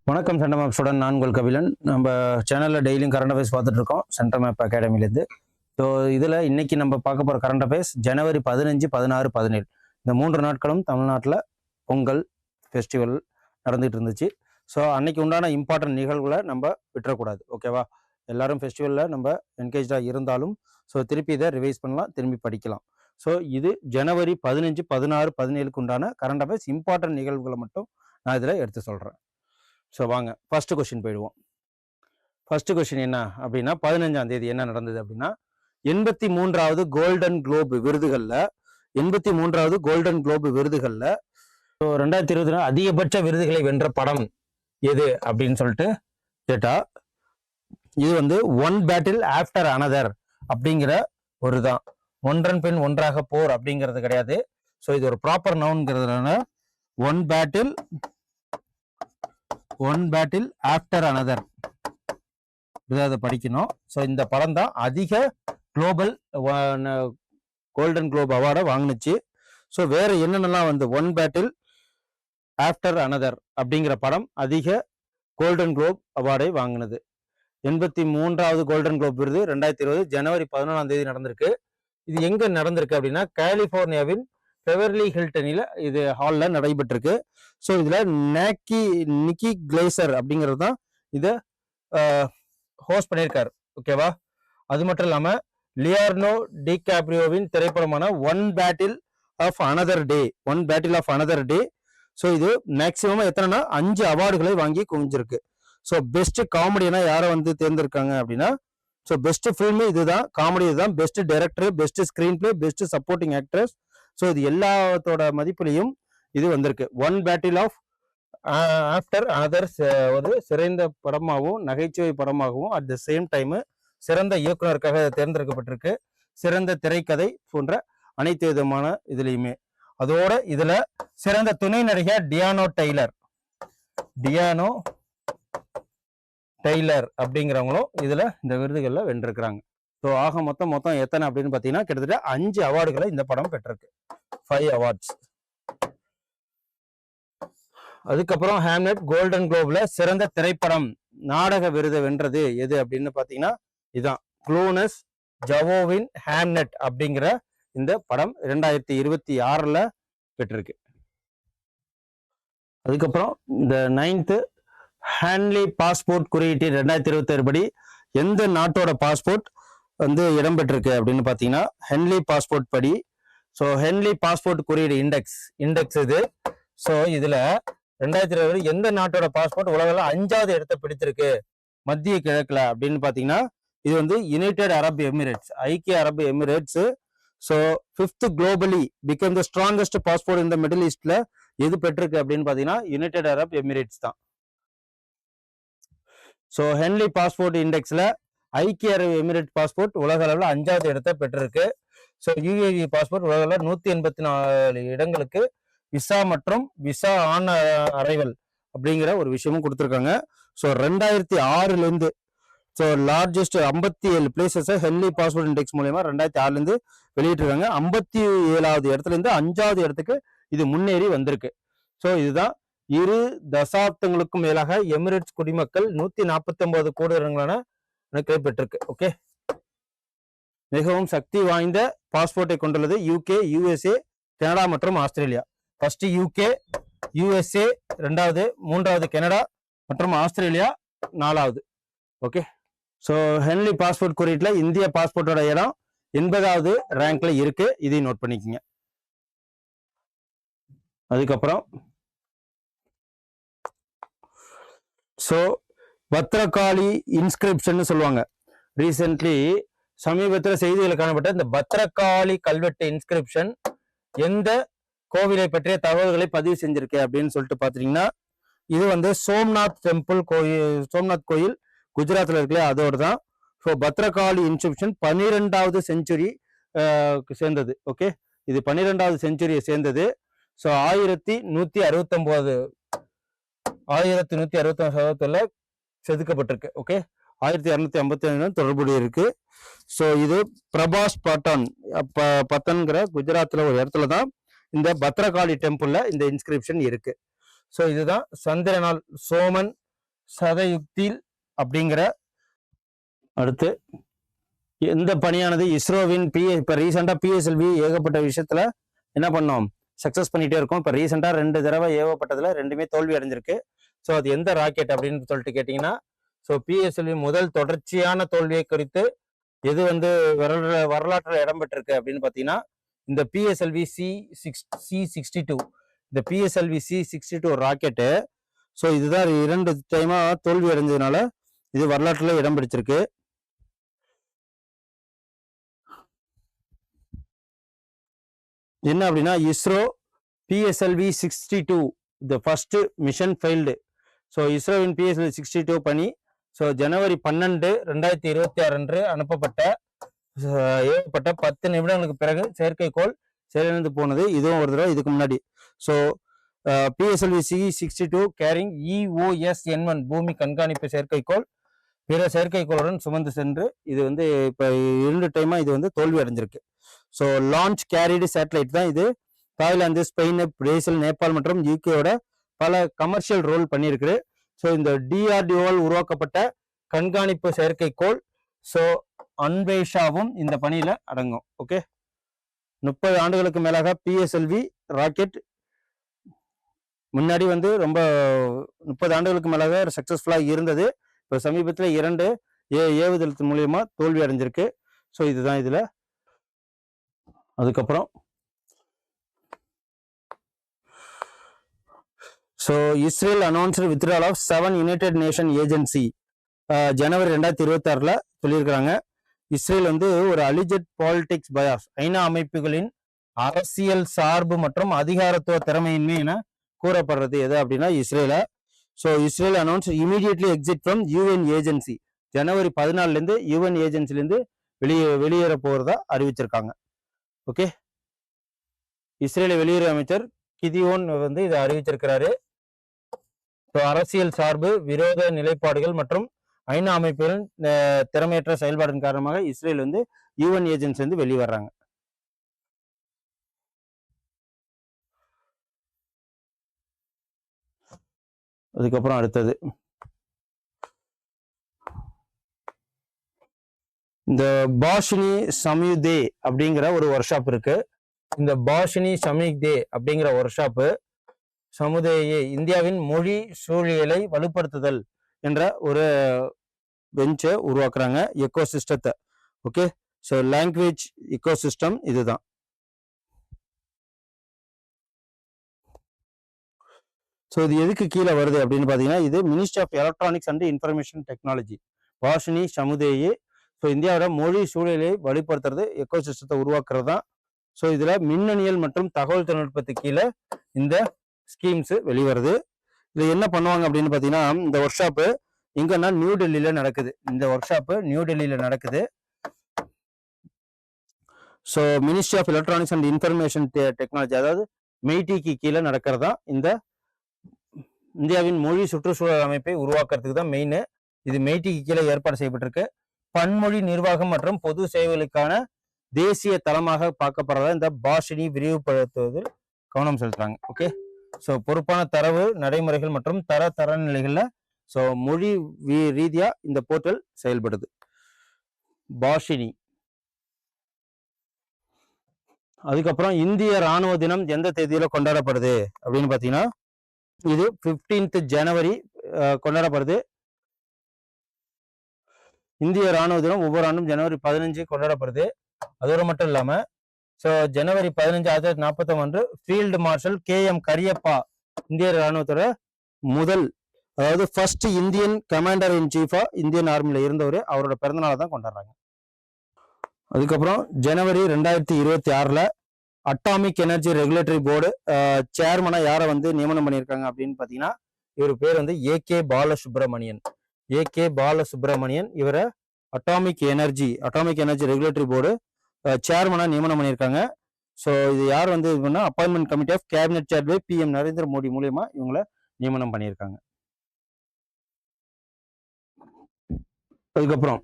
வணக்கம் centre map student, நான் உங்கள் கபிலன். நம்ம சேனலில் டெய்லியும் கரண்ட் அஃபேர்ஸ் பார்த்துட்டு இருக்கோம் சென்டர் மேப் அகாடமிலேருந்து. ஸோ இதில் இன்னைக்கு நம்ம பார்க்க போகிற கரண்ட் அஃபேர்ஸ் ஜனவரி 15, 16, 17 இந்த 3 நாட்களும் தமிழ்நாட்டில் பொங்கல் ஃபெஸ்டிவல் நடந்துகிட்டு இருந்துச்சு. ஸோ அன்னைக்கு உண்டான இம்பார்ட்டன்ட் நிகழ்வுகளை நம்ம விட்டுறக்கூடாது. ஓகேவா? எல்லாரும் ஃபெஸ்டிவலில் நம்ம என்கேஜாக இருந்தாலும் ஸோ திருப்பி இதை ரிவைஸ் பண்ணலாம், திரும்பி படிக்கலாம். ஸோ இது ஜனவரி 15, 16, 17க்கு உண்டான கரண்ட் அஃபேர்ஸ் இம்பார்ட்டன்ட் நிகழ்வுகளை மட்டும் நான் இதில் எடுத்து சொல்கிறேன். ஸோ வாங்க ஃபர்ஸ்ட் கொஸ்டின் போயிடுவோம். ஃபர்ஸ்ட் கொஸ்டின் என்ன அப்படின்னா, 15ஆம் தேதி என்ன நடந்தது அப்படின்னா, 83வது கோல்டன் குளோப் விருதுகளில் 83வது கோல்டன் குளோப் விருதுகளில் 2020 அதிகபட்ச விருதுகளை வென்ற படம் எது அப்படின்னு சொல்லிட்டு கேட்டா, இது வந்து ஒன் பேட்டில் ஆஃப்டர் அனதர் அப்படிங்கிற ஒரு தான். ஒன்றன் பின் ஒன்றாக போர் அப்படிங்கிறது கிடையாது. ஸோ இது ஒரு ப்ராப்பர் நவுன்ங்கிறதுனால ஒன் பேட்டில் ஆஃப்டர் அனதர் இதை படிக்கணும். ஸோ இந்த படம் தான் அதிக குளோபல் கோல்டன் குளோப் அவார்டை வாங்கினுச்சு. ஸோ வேற என்னென்னலாம் வந்து ஒன் பேட்டில் ஆஃப்டர் அனதர் அப்படிங்கிற படம் அதிக கோல்டன் குளோப் அவார்டை வாங்கினது. 83வது கோல்டன் குளோப் விருது 2020 ஜனவரி 11ஆம் தேதி நடந்திருக்கு. இது எங்க நடந்திருக்கு அப்படின்னா, கலிபோர்னியாவின் பெவர்லி ஹில்டனில் இது ஹாலில் நடைபெற்றிருக்கு. ஸோ இதில் நிக்கி கிளேசர் அப்படிங்கிறது தான் இதை ஹோஸ்ட் பண்ணியிருக்காரு. ஓகேவா? அது மட்டும் இல்லாமல் லியார்னோ டிகாப்ரியோவின் திரைப்படமான one battle of another day so இது மேக்சிமம் எத்தனைனா 5 அவார்டுகளை வாங்கி குவிஞ்சிருக்கு. ஸோ பெஸ்ட் காமெடினா யாரை வந்து தேர்ந்தெடுக்காங்க அப்படின்னா, ஸோ பெஸ்ட் ஃபில்மு இதுதான், காமெடி இதுதான், best director, best screenplay, best supporting actress. So இது எல்லாத்தோட மதிப்புலையும் இது வந்திருக்கு. One battle of after another ஒரு சிறந்த படமாகவும் நகைச்சுவை படமாகவும் அட் த சேம் டைமு சிறந்த இயக்குனருக்காக தேர்ந்தெடுக்கப்பட்டிருக்கு. சிறந்த திரைக்கதை போன்ற அனைத்து விதமான இதுலையுமே. அதோட இதுல சிறந்த துணை நடிகர் டியானோ டெய்லர் அப்படிங்கிறவங்களும் இதுல இந்த விருதுகள்ல வென்றிருக்கிறாங்க. ஸோ ஆக மொத்தம் எத்தனை அப்படின்னு பார்த்தீங்கன்னா, கிட்டத்தட்ட 5 அவார்டுகளை இந்த படம் பெற்றிருக்கு. 5 அவார்ட்ஸ். அதுக்கப்புறம் ஹேம்லெட் கோல்டன் குளோப்ல சிறந்த திரைப்படம் நாடக விருதை வென்றது எது அப்படின்னு பார்த்தீங்கன்னா, இதுதான் க்ளூனஸ் ஜவோவின் ஹேம்லெட் அப்படிங்கிற இந்த படம் 2026 பெற்றிருக்கு. அதுக்கப்புறம் இந்த 9th ஹேன்லி பாஸ்போர்ட் குறியீட்டு 2026 படி எந்த நாட்டோட பாஸ்போர்ட் வந்து இடம்பெற்றிருக்கு அப்படின்னு பார்த்தீங்கன்னா, ஹென்லி பாஸ்போர்ட் படி. ஸோ ஹென்லி பாஸ்போர்ட் குறியீடு இண்டெக்ஸ் இது. ஸோ இதுல 2020 எந்த நாட்டோட பாஸ்போர்ட் உலகில் 5வது இடத்தை பிடித்திருக்கு மத்திய கிழக்குல அப்படின்னு பார்த்தீங்கன்னா, இது வந்து யுனைடெட் அரப் எமிரேட்ஸ், ஐக்கிய அரபு Emirates. So 5th globally become the strongest passport இந்த மிடில் ஈஸ்ட்ல எது பெற்றிருக்கு அப்படின்னு பார்த்தீங்கன்னா, யுனைடெட் அரப் எமிரேட்ஸ் தான். ஸோ ஹென்லி பாஸ்போர்ட் இண்டெக்ஸ்ல ஐக்கிய அரபு எமிரேட் பாஸ்போர்ட் உலக அளவில் 5வது இடத்தை பெற்றிருக்கு. ஸோ யுஏஇ பாஸ்போர்ட் உலக அளவில் 184 இடங்களுக்கு விசா மற்றும் விசா ஆன் அரைவல் அப்படிங்கிற ஒரு விஷயமும் கொடுத்துருக்காங்க. ஸோ 2006 ஸோ லார்ஜஸ்ட் 57 பிளேசஸை ஹென்லி பாஸ்போர்ட் இண்டெக்ஸ் மூலயமா 2006 வெளியிட்டிருக்காங்க. 57வது இடத்துல இருந்து 5வது இடத்துக்கு இது முன்னேறி வந்திருக்கு. ஸோ இதுதான் 2 தசாப்தங்களுக்கும் மேலாக எமிரேட்ஸ் குடிமக்கள் 149 கோடி இடங்களான பெற்றிருக்கு. ஓகே, மிகவும் சக்தி வாய்ந்த பாஸ்போர்ட்டை கொண்டுள்ளது யூகே, யூஎஸ்ஏ, கனடா மற்றும் ஆஸ்திரேலியா. ஃபர்ஸ்ட் யூகே, யூஎஸ்ஏ 2வது, 3வது கனடா மற்றும் ஆஸ்திரேலியா 4வது. ஓகே, ஸோ ஹென்லி பாஸ்போர்ட் குறியீட்டில் இந்திய பாஸ்போர்ட்டோட இடம் 80வது ரேங்க்ல இருக்கு. இதையும் நோட் பண்ணிக்கோங்க. அதுக்கப்புறம் ஸோ பத்ரகாளி இன்ஸ்கிரிப்ஷன் சொல்லுவாங்க. ரீசென்ட்லி சமீபத்தில் செய்திகள் காணப்பட்ட இந்த பத்ரகாளி கல்வெட்டு இன்ஸ்கிரிப்ஷன் எந்த கோவிலை பற்றிய தகவல்களை பதிவு செஞ்சிருக்கு அப்படின்னு சொல்லிட்டு பாத்தீங்கன்னா, இது வந்து சோம்நாத் கோயில் குஜராத்ல இருக்குல்ல, அதோட தான். ஸோ பத்ரகாளி இன்ஸ்கிரிப்ஷன் 12வது செஞ்சுரி சேர்ந்தது. ஓகே, இது 12வது செஞ்சுரியை சேர்ந்தது. ஸோ 1169 செதுக்கப்பட்டிருக்கு. ஓகே, 1255 தொடர்புடைய இருக்கு. ஸோ இது பிரபாஸ் பட்டன் பத்தன்கிற குஜராத்தில் ஒரு இடத்துல தான் இந்த பத்ரகாளி டெம்பிள்ல இந்த இன்ஸ்கிரிப்ஷன் இருக்கு. ஸோ இதுதான் சந்திரனால் சோமன் சதயுக்தில் அப்படிங்கிற. அடுத்து இந்த பணியானது இஸ்ரோவின் இப்போ ரீசெண்டாக பிஎஸ்எல்வி ஏகப்பட்ட விஷயத்துல என்ன பண்ணோம், சக்ஸஸ் பண்ணிட்டே இருக்கும். இப்போ ரீசெண்டாக 2 தடவை ஏவப்பட்டதுல 2மே தோல்வி அடைஞ்சிருக்கு. ஸோ அது எந்த ராக்கெட் அப்படின்னு சொல்லிட்டு கேட்டிங்கன்னா, ஸோ பிஎஸ்எல்வி முதல் தொடர்ச்சியான தோல்வியை குறித்து எது வந்து வரலாற்றில் இடம்பெற்றிருக்கு அப்படின்னு பார்த்தீங்கன்னா, இந்த பிஎஸ்எல்வி C62 இந்த பிஎஸ்எல்வி C62 ராக்கெட்டு. ஸோ இதுதான் 2 டைமா தோல்வி அடைஞ்சதுனால இது வரலாற்றில் இடம் பிடிச்சிருக்கு. என்ன அப்படின்னா, ISRO PSLV 62 the first mission failed. So இஸ்ரோவின் பிஎஸ்எல்வி 62 பணி ஸோ ஜனவரி 12, 2026 அன்று ஏவப்பட்ட 10 நிமிடங்களுக்கு பிறகு செயற்கைக்கோள் செயலிழந்து போனது. இதுவும் ஒரு தடவை இதுக்கு முன்னாடி. So PSLV C62 carrying EOS-N1 பூமி கண்காணிப்பு செயற்கைக்கோள் பிற செயற்கைக்கோளுடன் சுமந்து சென்று இது வந்து இப்போ 2 டைமா இது வந்து தோல்வி அடைஞ்சிருக்கு. ஸோ லான்ச் கேரிடு சேட்டலைட் தான் இது. தாய்லாந்து, ஸ்பெயின், பிரேசில், நேபாள் மற்றும் யூகேயோட பல கமர்ஷியல் ரோல் பண்ணியிருக்கு. ஸோ இந்த DRDO-வால் உருவாக்கப்பட்ட கண்காணிப்பு செயற்கைக்கோள் ஸோ அன்வேஷாவும் இந்த பணியில அடங்கும். ஓகே, 30 ஆண்டுகளுக்கு மேலாக பிஎஸ்எல்வி ராக்கெட் முன்னாடி வந்து ரொம்ப 30 ஆண்டுகளுக்கு மேலாக சக்சஸ்ஃபுல்லாக இருந்தது. இப்போ சமீபத்தில் 2 ஏவுதளத்தின் மூலியமா தோல்வி அடைஞ்சிருக்கு. ஸோ இதுதான் இதுல. அதுக்கப்புறம் so Israel announced withdrawal of 7 United Nation agency ஜனவரி 2026 சொல்லியிருக்கிறாங்க. இஸ்ரேல் வந்து ஒரு அலிஜெட் பாலிடிக்ஸ் பயாஸ் ஐநா அமைப்புகளின் அரசியல் சார்பு மற்றும் அதிகாரத்துவ திறமையின்மை என கூறப்படுறது எது அப்படின்னா இஸ்ரேல. So Israel announce immediately exit from UN agency. ஜனவரி 14 UN ஏஜென்சிலேருந்து வெளியேற போகிறதா அறிவிச்சிருக்காங்க. ஓகே, இஸ்ரேல் வெளியுறவு அமைச்சர் கிதியோன் வந்து இதை அறிவிச்சிருக்கிறாரு. அரசியல் சார்பு, விரோத நிலைப்பாடுகள் மற்றும் ஐநா அமைப்புகளின் திறமையற்ற செயல்பாட்டின் காரணமாக இஸ்ரேல் வந்து UN ஏஜென்சி வந்து வெளியே வர்றாங்க. அதுக்கப்புறம் அடுத்தது இந்த பாஷினி சம்யுதே அப்படிங்கிற ஒரு ஒர்க் ஷாப் இருக்கு. இந்த பாஷினி சம்யுதே அப்படிங்கிற ஒர்க் ஷாப்பு சமுதாய இந்தியாவின் மொழி சூழியலை வலுப்படுத்துதல் என்ற ஒரு பெஞ்சை உருவாக்குறாங்க, எக்கோ சிஸ்டத்தை. Okay, so language echo system இதுதான். ஸோ இது எதுக்கு கீழே வருது அப்படின்னு பார்த்தீங்கன்னா, இது ministry of electronics and information technology Bhashini Samudaye. So இந்தியாவோட மொழி சூழலை வலுப்படுத்துறது, எக்கோ சிஸ்டத்தை உருவாக்குறது தான். ஸோ இதில் மின்னணியல் மற்றும் தகவல் தொழில்நுட்பத்துக்கு கீழே இந்த ஸ்கீம்ஸ் வெளிவருது. இதில் என்ன பண்ணுவாங்க அப்படின்னு பார்த்தீங்கன்னா, இந்த ஒர்க் ஷாப்பு எங்கன்னா நியூ டெல்லியில் நடக்குது. இந்த ஒர்க் ஷாப்பு நியூ டெல்லியில் நடக்குது. So ministry of electronics and information technology அதாவது மெய்டிக்கு கீழே நடக்கிறதா இந்த இந்தியாவின் மொழி சுற்றுச்சூழல் அமைப்பை உருவாக்குறதுக்கு தான் மெயின். இது மெய்டிக்கு கீழே ஏற்பாடு செய்யப்பட்டிருக்கு. பன்மொழி நிர்வாகம் மற்றும் பொது சேவைகளுக்கான தேசிய தளமாக பார்க்கப்படுறதா இந்த பாஷினி விரிவுபடுத்துவதில் கவனம் செலுத்துறாங்க. ஓகே, ஸோ பொறுப்பான தரவு நடைமுறைகள் மற்றும் தரநிலைகளில் ஸோ மொழி ரீதியா இந்த போர்ட்டல் செயல்படுது. பாஷினி. அதுக்கப்புறம் இந்திய ராணுவ தினம் எந்த தேதியில கொண்டாடப்படுது அப்படின்னு பார்த்தீங்கன்னா, இது 15th ஜனவரி கொண்டாடப்படுது. இந்திய ராணுவ தினம் ஒவ்வொரு ஆண்டும் ஜனவரி 15 கொண்டாடப்படுது. அதோடு மட்டும் இல்லாம ஸோ ஜனவரி 15, 1941 ஃபீல்டு மார்ஷல் KM கரியப்பா இந்திய ராணுவத்தோட முதல் அதாவது ஃபர்ஸ்ட் இந்தியன் கமாண்டர் இன் சீஃபா இந்தியன் ஆர்மியில இருந்தவர், அவரோட பிறந்தநாளை தான் கொண்டாடுறாங்க. அதுக்கப்புறம் ஜனவரி 2026 அட்டாமிக் எனர்ஜி ரெகுலேட்டரி போர்டு சேர்மனா யாரை வந்து நியமனம் பண்ணியிருக்காங்க அப்படின்னு பார்த்தீங்கன்னா, இவர் பேர் வந்து AK பாலசுப்ரமணியன். இவரை அட்டாமிக் எனர்ஜி ரெகுலேட்டரி போர்டு சேர்மனா நியமனம் பண்ணியிருக்காங்க. ஸோ இது யார் வந்து இது பண்ணா appointment committee of cabinet chair by PM Narendra Modi மூலியமா இவங்களை நியமனம் பண்ணியிருக்காங்க. அதுக்கப்புறம்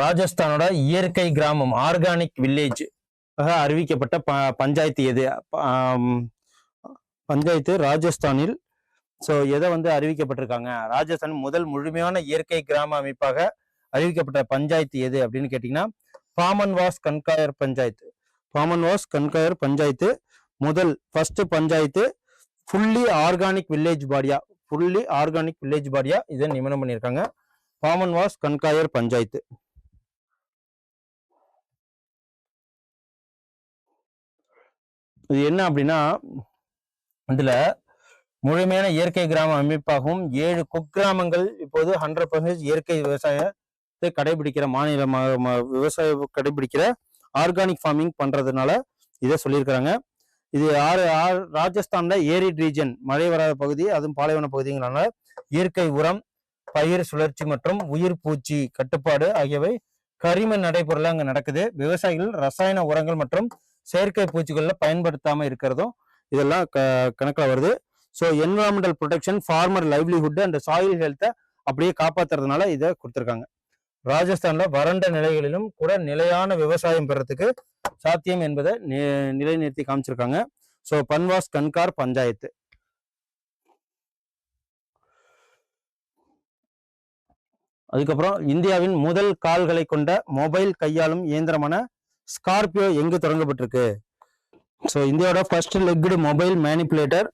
ராஜஸ்தானோட இயற்கை கிராமம் ஆர்கானிக் வில்லேஜ் அறிவிக்கப்பட்ட பஞ்சாயத்து எது? பஞ்சாயத்து ராஜஸ்தானில். ஸோ எதை வந்து அறிவிக்கப்பட்டிருக்காங்க? ராஜஸ்தான் முதல் முழுமையான இயற்கை கிராம அமைப்பாக அறிவிக்கப்பட்ட பஞ்சாயத்து எது அப்படின்னு கேட்டீங்கன்னா பாமன்வாஸ் கன்காயர் பஞ்சாயத்து. பாமன்வாஸ் கன்காயர் பஞ்சாயத்து முதல் first panchayat fully organic village பாடியா இதை நியமனம் பண்ணியிருக்காங்க. பாமன்வாஸ் கன்காயர் பஞ்சாயத்து. இது என்ன அப்படின்னா இதுல முழுமையான இயற்கை கிராம அமைப்பாகவும் 7 குக்கிராமங்கள் இப்போது 100% இயற்கை விவசாயத்தை கடைபிடிக்கிற விவசாய கடைபிடிக்கிற ஆர்கானிக் ஃபார்மிங் பண்றதுனால இதை சொல்லியிருக்கிறாங்க. இது ராஜஸ்தான்ல ஏரிட் ரீஜன், மழை வராத பகுதி, அதுவும் பாலைவன பகுதிங்கிறனால இயற்கை உரம், பயிர் சுழற்சி மற்றும் உயிர் பூச்சி கட்டுப்பாடு ஆகியவை கரிம நடைபொருள் அங்க நடக்குது. விவசாயிகள் ரசாயன உரங்கள் மற்றும் செயற்கை பூச்சிகள்ல பயன்படுத்தாம இருக்கிறதும் இதெல்லாம் கணக்கில் வருது. So environmental protection, farmer livelihood and soil ஹெல்த்தை அப்படியே காப்பாத்துறதுனால இதை கொடுத்துருக்காங்க. ராஜஸ்தான்ல வறண்ட நிலைகளிலும் கூட நிலையான விவசாயம் பெறத்துக்கு சாத்தியம் என்பதை நிலைநிறுத்தி காமிச்சிருக்காங்க. ஸோ பன்வாஸ் கன்கார் பஞ்சாயத்து. அதுக்கப்புறம் இந்தியாவின் முதல் கால்களை கொண்ட மொபைல் கையாளும் இயந்திரமான ஸ்கார்பியோ எங்கு தொடங்கப்பட்டிருக்கு? ஸோ இந்தியாவோட first legged mobile manipulator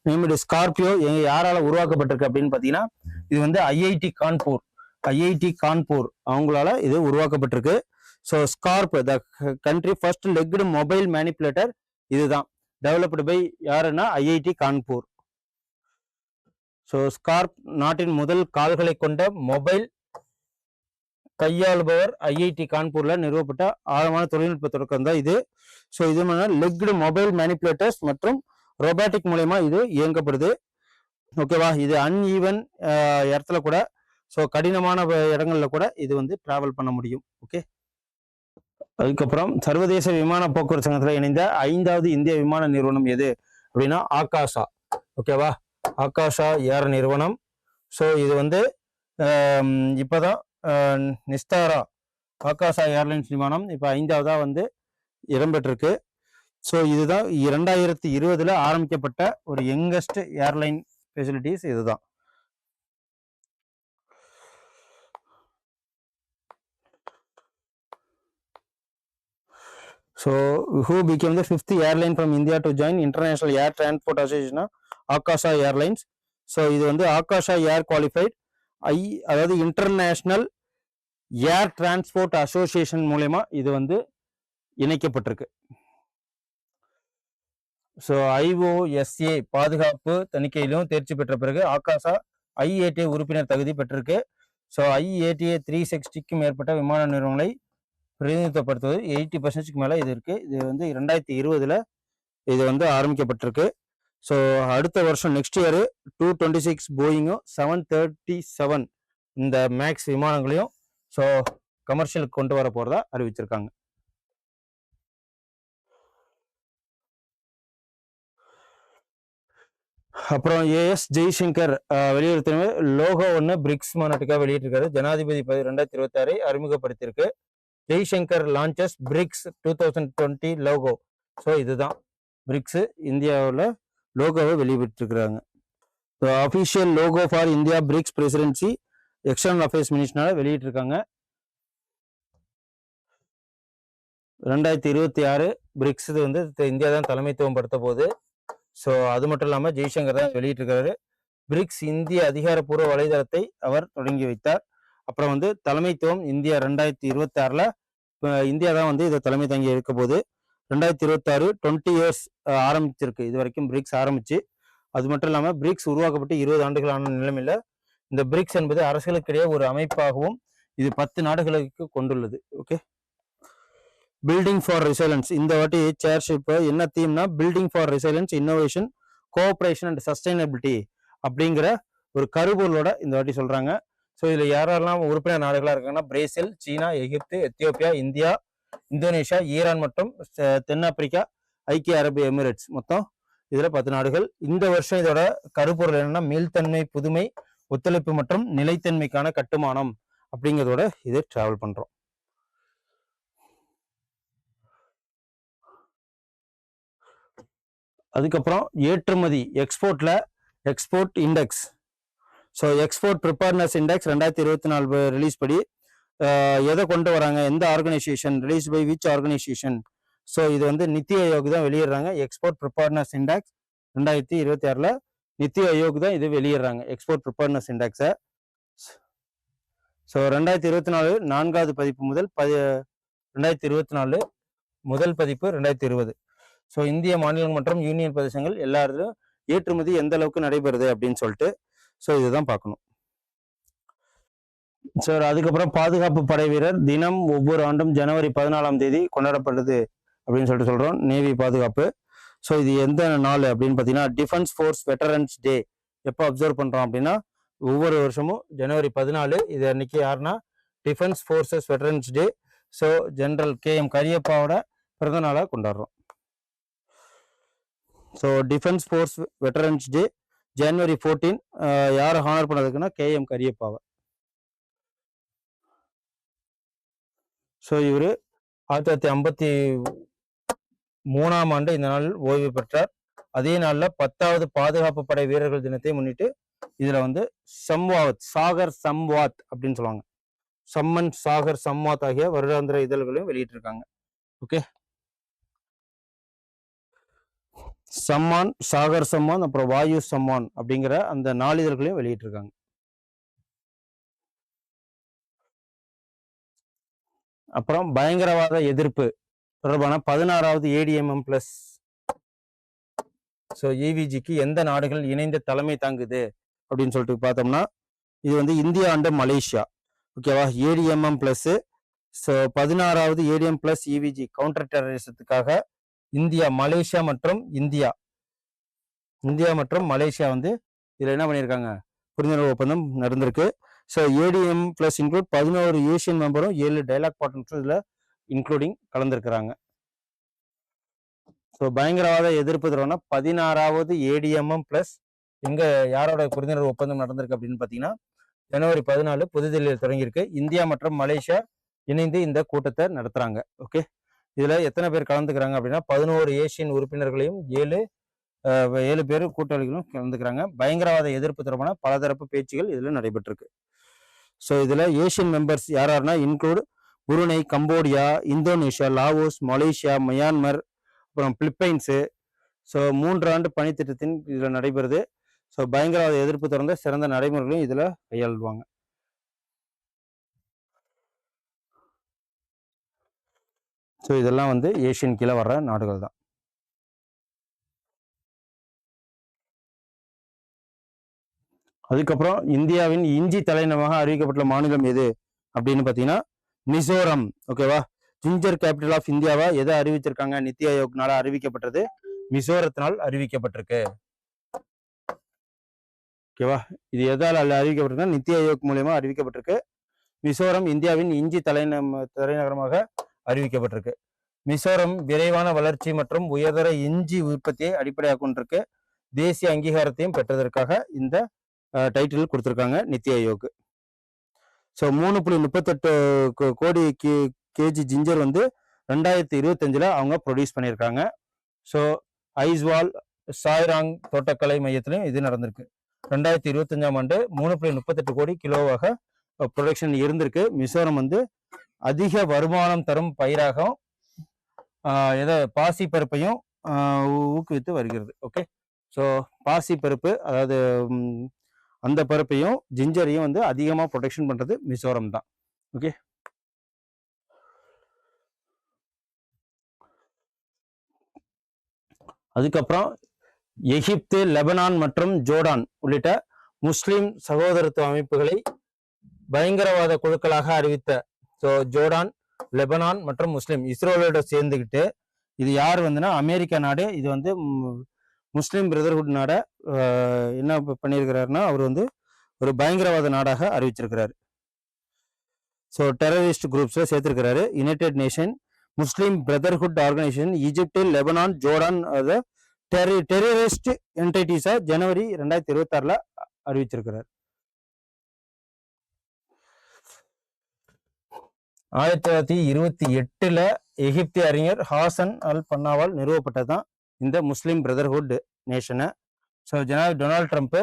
named Scorpio யாரால உருவாக்கப்பட்டிருக்கு அப்படின்னு பார்த்தீங்கன்னா இது வந்து ஐஐடி கான்பூர் அவங்களால இது உருவாக்கப்பட்டிருக்கு. So SCARP the country first legged mobile manipulator இதுதான் டெவலப்டு பை யாருன்னா ஐஐடி கான்பூர். ஸோ ஸ்கார்ப் நாட்டின் முதல் கால்களை கொண்ட மொபைல் கையாளுபவர் ஐஐடி கான்பூர்ல நிறுவப்பட்ட ஆழமான தொழில்நுட்ப தொடக்கம் தான் இது. ஸோ இது லெக்டு மொபைல் மேனிப்புலேட்டர்ஸ் மற்றும் ரொபாட்டிக் மூலயமா இது இயங்கப்படுது. ஓகேவா? இது அன்ஈவன் இடத்துல கூட, ஸோ கடினமான இடங்கள்ல கூட இது வந்து டிராவல் பண்ண முடியும். ஓகே. அதுக்கப்புறம் சர்வதேச விமான போக்குவரத்து சங்கத்தில் இணைந்த 5வது இந்திய விமான நிறுவனம் எது அப்படின்னா ஆகாஷா. ஓகேவா? ஆகாஷா ஏர் நிறுவனம். ஸோ இது வந்து இப்போதான் நிஸ்தாரா ஆகாஷா ஏர்லைன்ஸ் விமானம் இப்போ 5வதா வந்து இடம்பெற்றிருக்கு. ஸோ இதுதான் 2020 ஆரம்பிக்கப்பட்ட ஒரு யங்கஸ்ட் ஏர்லைன் ஃபெசிலிட்டிஸ் இதுதான். So who became the 5th airline from India to join International Air Transport Association akasha airlines. So இது வந்து ஆகாஷா ஏர் குவாலிஃபைட் அதாவது இன்டர்நேஷனல் ஏர் டிரான்ஸ்போர்ட் அசோசியேஷன் மூலயமா இது வந்து இணைக்கப்பட்டிருக்கு. ஸோ IOSA பாதுகாப்பு தணிக்கையிலும் தேர்ச்சி பெற்ற பிறகு ஆகாஷா IATA உறுப்பினர் தகுதி பெற்றிருக்கு. ஸோ IATA 360க்கும் மேற்பட்ட விமான நிறுவனங்களை பிரதிநிதித்துவப்படுத்துவது 80% மேலே இது இருக்கு. இது வந்து 2020 இது வந்து ஆரம்பிக்கப்பட்டிருக்கு. ஸோ அடுத்த வருஷம் நெக்ஸ்ட் இயர் 226 போயிங்கும் 737 இந்த மேக்ஸ் விமானங்களையும் ஸோ கமர்ஷியலுக்கு கொண்டு வர போறதா அறிவிச்சிருக்காங்க. அப்புறம் AS ஜெய்சங்கர் வெளியுறவுத்துறை லோகோ ஒன்று பிரிக்ஸ் மாநாட்டுக்காக வெளியிட்டிருக்காரு. ஜனாதிபதி 2026 அறிமுகப்படுத்தியிருக்கு. Jaishankar launches BRICS 2020 logo. So இதுதான் பிரிக்ஸ் இந்தியாவில் லோகோவை வெளியிட்டிருக்கிறாங்க. So official logo for India BRICS presidency external affairs மினிஸ்டரால வெளியிட்டிருக்காங்க. 2026 பிரிக்ஸ் வந்து இந்தியா தான் தலைமைத்துவம் படுத்த போகுது. ஸோ அது மட்டும் இல்லாமல் ஜெய்சங்கர் தான் வெளியிட்டிருக்காரு. பிரிக்ஸ் இந்திய அதிகாரப்பூர்வ வலைதளத்தை அவர் தொடங்கி வைத்தார். அப்புறம் வந்து தலைமைத்துவம் இந்தியா 2026 இந்தியா தான் வந்து இதை தலைமை தங்கி இருக்க போது. 2026 20 இயர்ஸ் ஆரம்பிச்சிருக்கு இது வரைக்கும் பிரிக்ஸ் ஆரம்பிச்சு. அது மட்டும் இல்லாமல் பிரிக்ஸ் உருவாக்கப்பட்டு 20 ஆண்டுகளான நிலைமையில இந்த பிரிக்ஸ் என்பது அரசுகளுக்கிடையே ஒரு அமைப்பாகவும் இது 10 நாடுகளுக்கு கொண்டுள்ளது. ஓகே. பில்டிங் ஃபார் ரெசிலன்ஸ் இந்த வாட்டி சேர்ஷிப் என்ன தீம்னா building for resilience innovation cooperation and sustainability அப்படிங்கிற ஒரு கருபொருளோட இந்த வாட்டி சொல்றாங்க. ஸோ இதுல யாரெல்லாம் உறுப்பினர் நாடுகளா இருக்காங்கன்னா பிரேசில், சீனா, எகிப்து, எத்தியோப்பியா, இந்தியா, இந்தோனேஷியா, ஈரான் மற்றும் தென்னாப்பிரிக்கா, ஐக்கிய அரபு எமிரேட்ஸ், மொத்தம் இதுல 10 நாடுகள். இந்த வருஷம் இதோட கருப்பொருள் என்னன்னா மீள்தன்மை, புதுமை, ஒத்துழைப்பு மற்றும் நிலைத்தன்மைக்கான கட்டுமானம் அப்படிங்கிறதோட இது டிராவல் பண்றோம். அதுக்கப்புறம் ஏற்றுமதி export index. So export preparedness index 2024 release படி எதை கொண்டு வராங்க, எந்த organisation, release by which organisation. So இது வந்து நித்தி ஆயோக் தான் வெளியிடுறாங்க. Export preparedness index 2026 NITI Aayog தான் இது வெளியிடுறாங்க, எக்ஸ்போர்ட் ப்ரிப்பேர்னஸ் இண்டெக்ஸை. ஸோ 2024 4வது பதிப்பு முதல் 2024 முதல் பதிப்பு 2020. ஸோ இந்திய மாநிலங்கள் மற்றும் யூனியன் பிரதேசங்கள் எல்லாரும் ஏற்றுமதி எந்த அளவுக்கு நடைபெறுது அப்படின்னு சொல்லிட்டு ஸோ இதுதான் பார்க்கணும். சார் அதுக்கப்புறம் பாதுகாப்பு படை வீரர் தினம் ஒவ்வொரு ஆண்டும் ஜனவரி 14ஆம் தேதி கொண்டாடப்படுது அப்படின்னு சொல்லிட்டு சொல்றோம். நேவி பாதுகாப்பு. ஸோ இது எந்த நாள் அப்படின்னு பார்த்தீங்கன்னா டிஃபென்ஸ் ஃபோர்ஸ் வெட்டரன்ஸ் டே எப்போ அப்சர்வ் பண்றோம் அப்படின்னா ஒவ்வொரு வருஷமும் ஜனவரி 14. இது அன்னைக்கு யாருன்னா டிஃபென்ஸ் ஃபோர்ஸஸ் வெட்டரன்ஸ் டே. ஸோ ஜெனரல் KM கரியப்பாவோட பிறந்த நாளாக கொண்டாடுறோம். ஸோ டிஃபென்ஸ் ஃபோர்ஸ் வெட்டரன்ஸ் டே ஜனவரி 14 யாரை ஹானர் பண்ணதுக்குன்னா KM கரியப்பாவை. ஸோ இவர் 1953ஆம் ஆண்டு இந்த நாளில் ஓய்வு பெற்றார். அதே நாளில் 10வது பாதுகாப்பு படை வீரர்கள் தினத்தை முன்னிட்டு இதுல வந்து சாகர் சம்வாத் அப்படின்னு சொல்லுவாங்க. சம்மன் சாகர் சம்வாத் ஆகிய வருடாந்திர இதழ்களையும் வெளியிட்டிருக்காங்க. ஓகே, சம்மான், சாகர் சம்மான், அப்புறம் வாயு சம்மான் அப்படிங்கிற அந்த நாளிதழ்களையும் வெளியிட்டிருக்காங்க. அப்புறம் பயங்கரவாத எதிர்ப்பு தொடர்பான 16வது ADMM+. ஸோ EVGக்கு எந்த நாடுகள் இணைந்த தலைமை தாங்குது அப்படின்னு சொல்லிட்டு பார்த்தோம்னா இது வந்து இந்தியா அண்ட் மலேசியா. ஓகேவா, ADMM+. ஸோ 16வது ADM+ EVG கவுண்டர் டெரரிசத்துக்காக இந்தியா, மலேசியா மற்றும் இந்தியா மற்றும் மலேசியா வந்து இதுல என்ன பண்ணியிருக்காங்க, புரிந்துணர்வு ஒப்பந்தம் நடந்திருக்கு. ஸோ ADM+ இன்க்ளூட் 11 ஏசியன் மெம்பரும் 7 டைலாக் பார்ட்னர்ஸும் இதுல இன்க்ளூடிங் கலந்துருக்கிறாங்க. ஸோ பயங்கரவாத எதிர்ப்பு தரவுனா 16வது ADMM+ எங்க யாரோட புரிந்துணர்வு ஒப்பந்தம் நடந்திருக்கு அப்படின்னு பார்த்தீங்கன்னா ஜனவரி 14 புதுதில்லியில் தொடங்கியிருக்கு. இந்தியா மற்றும் மலேசியா இணைந்து இந்த கூட்டத்தை நடத்துறாங்க. ஓகே, இதுல எத்தனை பேர் கலந்துக்கிறாங்க அப்படின்னா 11 ஏசியன் உறுப்பினர்களையும் 7 பேர் கூட்டாளிகளும் கலந்துக்கிறாங்க. பயங்கரவாத எதிர்ப்பு தொடர்பான பலதரப்பு பேச்சுகள் இதுல நடைபெற்றிருக்கு. ஸோ இதுல ஏசியன் மெம்பர்ஸ் யாராருன்னா include Brunei, Cambodia, Indonesia, Laos, Malaysia, Myanmar, அப்புறம் பிலிப்பைன்ஸு. ஸோ 3 ஆண்டு பணித்திட்டத்தின் இதுல நடைபெறுது. ஸோ பயங்கரவாத எதிர்ப்பு தொடர்ந்த சிறந்த நடைமுறைகளையும் இதுல கையாளுவாங்க. ஸோ இதெல்லாம் வந்து ஏசியன் கீழே வர்ற நாடுகள் தான். அதுக்கப்புறம் இந்தியாவின் இஞ்சி தலைநகரமாக அறிவிக்கப்பட்ட மாநிலம் எது அப்படின்னு பார்த்தீங்கன்னா மிசோரம். ஓகேவா, ஜிஞ்சர் கேபிட்டல் ஆஃப் இந்தியாவா எதை அறிவிச்சிருக்காங்க, நித்தி ஆயோக்னால அறிவிக்கப்பட்டது, மிசோரத்தினால் அறிவிக்கப்பட்டிருக்கு. ஓகேவா, இது எதால் அறிவிக்கப்பட்டிருக்கு, நித்தி ஆயோக் மூலயமா அறிவிக்கப்பட்டிருக்கு. மிசோரம் இந்தியாவின் இஞ்சி தலைநகரமாக அறிவிக்கப்பட்டிருக்கு. மிசோரம் விரைவான வளர்ச்சி மற்றும் உயர்தர இஞ்சி உற்பத்தியை அடிப்படையாக கொண்டிருக்கு. தேசிய அங்கீகாரத்தையும் பெற்றதற்காக இந்த டைட்டில் கொடுத்துருக்காங்க நித்தி ஆயோக். ஸோ 3.38 கோடி கேஜி ஜிஞ்சர் வந்து 2025 அவங்க ப்ரொடியூஸ் பண்ணியிருக்காங்க. ஸோ ஐஸ்வால் சாய்ராங் தோட்டக்கலை மையத்திலையும் இது நடந்திருக்கு. 2025ஆம் ஆண்டு 3.38 கோடி கிலோவாக ப்ரொடக்ஷன் இருந்திருக்கு. மிசோரம் வந்து அதிக வருமானம் தரும் பயிராகவும் பாசி பருப்பையும் ஊக்குவித்து வருகிறது. ஓகே, ஸோ பாசி பருப்பு அதாவது அந்த பருப்பையும் ஜிஞ்சரையும் வந்து அதிகமாக ப்ரொடெக்ஷன் பண்றது மிசோரம் தான். ஓகே, அதுக்கப்புறம் எகிப்து, லெபனான் மற்றும் ஜோர்டான் உள்ளிட்ட முஸ்லிம் சகோதரத்துவ அமைப்புகளை பயங்கரவாத குழுக்களாக அறிவித்த ஜோர்டான், லெபனான் மற்றும் முஸ்லிம் இஸ்ரேலோட சேர்ந்துக்கிட்டு இது யார் வந்துன்னா அமெரிக்கா நாடு. இது வந்து முஸ்லிம் பிரதர்ஹுட் நாட என்ன பண்ணியிருக்கிறாருன்னா அவர் வந்து ஒரு பயங்கரவாத நாடாக அறிவிச்சிருக்கிறாரு. ஸோ டெரரிஸ்ட் குரூப்ஸ்ல சேர்த்திருக்கிறாரு. United Nation Muslim Brotherhood organisation, Egypt, Lebanon, Jordan terrorist என்டிட்டிஸா ஜனவரி 2026 அறிவிச்சிருக்கிறார். 1928 எகிப்திய அறிஞர் ஹாசன் அல் பன்னாவால் நிறுவப்பட்டதுதான் இந்த முஸ்லீம் பிரதர்ஹுட் நேஷனு. ஸோ ஜனாதிபதி டொனால்ட் ட்ரம்ப்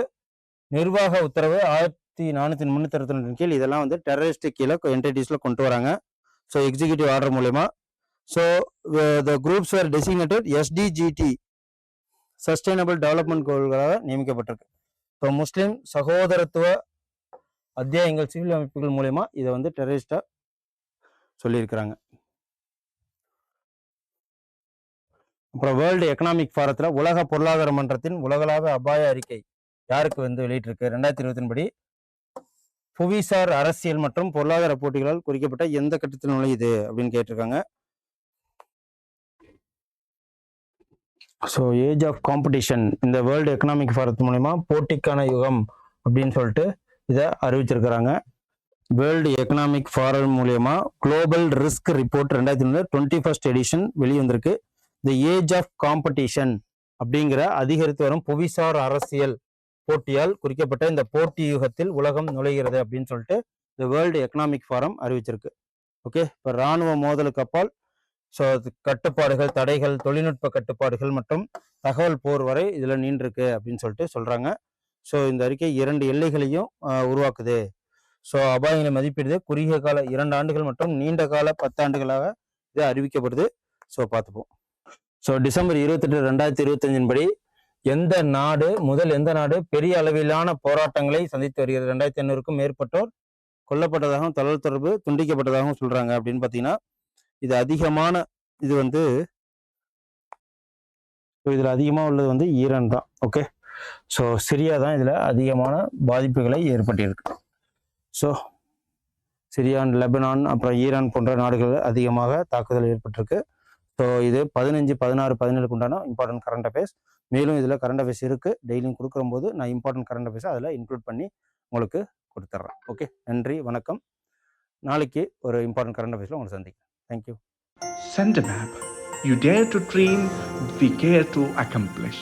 நிர்வாக உத்தரவு 1462 கீழ் இதெல்லாம் வந்து டெரரிஸ்ட் கீழே என்டிட்டிஸ்ல கொண்டு வராங்க. ஸோ எக்ஸிக்யூட்டிவ் ஆர்டர் மூலயமா. So the groups are designated SDGT sustainable development கோல்களாக நியமிக்கப்பட்டிருக்கு. ஸோ முஸ்லீம் சகோதரத்துவ அத்தியாயங்கள் சிவில் அமைப்புகள் மூலயமா இதை வந்து டெரரிஸ்டா சொல்லியிருக்கிறாங்க. அப்புறம் வேர்ல்டு எக்கனாமிக் ஃபாரத்தில் உலக பொருளாதார மன்றத்தின் உலகளாவிய அபாய அறிக்கை யாருக்கு வந்து வெளியிட்டிருக்கு? 2020 படி புவிசார் அரசியல் மற்றும் பொருளாதார போட்டிகளால் குறிக்கப்பட்ட எந்த கட்டத்தில் நுழையுது அப்படின்னு கேட்டிருக்காங்க. ஸோ ஏஜ் ஆஃப் காம்படிஷன் இந்த வேர்ல்டு எக்கனாமிக் ஃபாரத் மூலமா போட்டிக்கான யுகம் அப்படின்னு சொல்லிட்டு இதை அறிவிச்சிருக்கிறாங்க. வேர்ல்டு எக்கனாமிக் ஃபாரம் மூலயமா குளோபல் ரிஸ்க் ரிப்போர்ட் 2021 எடிஷன் வெளிவந்திருக்கு. த ஏஜ் ஆஃப் காம்படிஷன் அப்படிங்கிற அதிகரித்து வரும் புவிசார் அரசியல் போட்டியால் குறிக்கப்பட்ட இந்த போட்டி யுகத்தில் உலகம் நுழைகிறது அப்படின்னு சொல்லிட்டு இந்த வேர்ல்டு எக்கனாமிக் ஃபாரம் அறிவிச்சிருக்கு. ஓகே, இப்போ இராணுவ மோதலுக்கு அப்பால் ஸோ கட்டுப்பாடுகள், தடைகள், தொழில்நுட்ப கட்டுப்பாடுகள் மற்றும் தகவல் போர் வரை இதில் நீண்டிருக்கு அப்படின்னு சொல்லிட்டு சொல்கிறாங்க. ஸோ இந்த அறிக்கை 2 எல்லைகளையும் உருவாக்குது. ஸோ அபாயங்களை மதிப்பிடுது. குறுகிய கால 2 ஆண்டுகள் மற்றும் நீண்ட கால 10 ஆண்டுகளாக இது அறிவிக்கப்படுது. ஸோ பார்த்துப்போம். ஸோ டிசம்பர் 28, 2025 படி எந்த நாடு பெரிய அளவிலான போராட்டங்களை சந்தித்து வருகிறது? 2500க்கும் மேற்பட்டோர் கொல்லப்பட்டதாகவும் தகவல் தொடர்பு துண்டிக்கப்பட்டதாகவும் சொல்றாங்க. அப்படின்னு பார்த்தீங்கன்னா இது அதிகமான இது வந்து இதில் அதிகமாக உள்ளது வந்து ஈரான் தான். ஓகே, ஸோ சிரியா தான் இதில் அதிகமான பாதிப்புகளை ஏற்பட்டிருக்கு. ஸோ சிரியான், லெபனான், அப்புறம் ஈரான் போன்ற நாடுகள் அதிகமாக தாக்குதல் ஏற்பட்டிருக்கு. ஸோ இது 15, 16, 17 உண்டான இம்பார்ட்டன்ட் கரண்ட் அஃபேர்ஸ். மேலும் இதில் கரண்ட் அஃபேர்ஸ் இருக்குது. டெய்லியும் கொடுக்கும்போது நான் இம்பார்ட்டன்ட் கரண்ட் அஃபேர்ஸை அதில் இன்க்ளூட் பண்ணி உங்களுக்கு கொடுத்துட்றேன். ஓகே, நன்றி, வணக்கம். நாளைக்கு ஒரு இம்பார்ட்டன்ட் கரண்ட் அஃபேர்ஸில் உங்களை சந்திக்கிறேன். Thank you. Send a map. You dare to dream, we care to accomplish.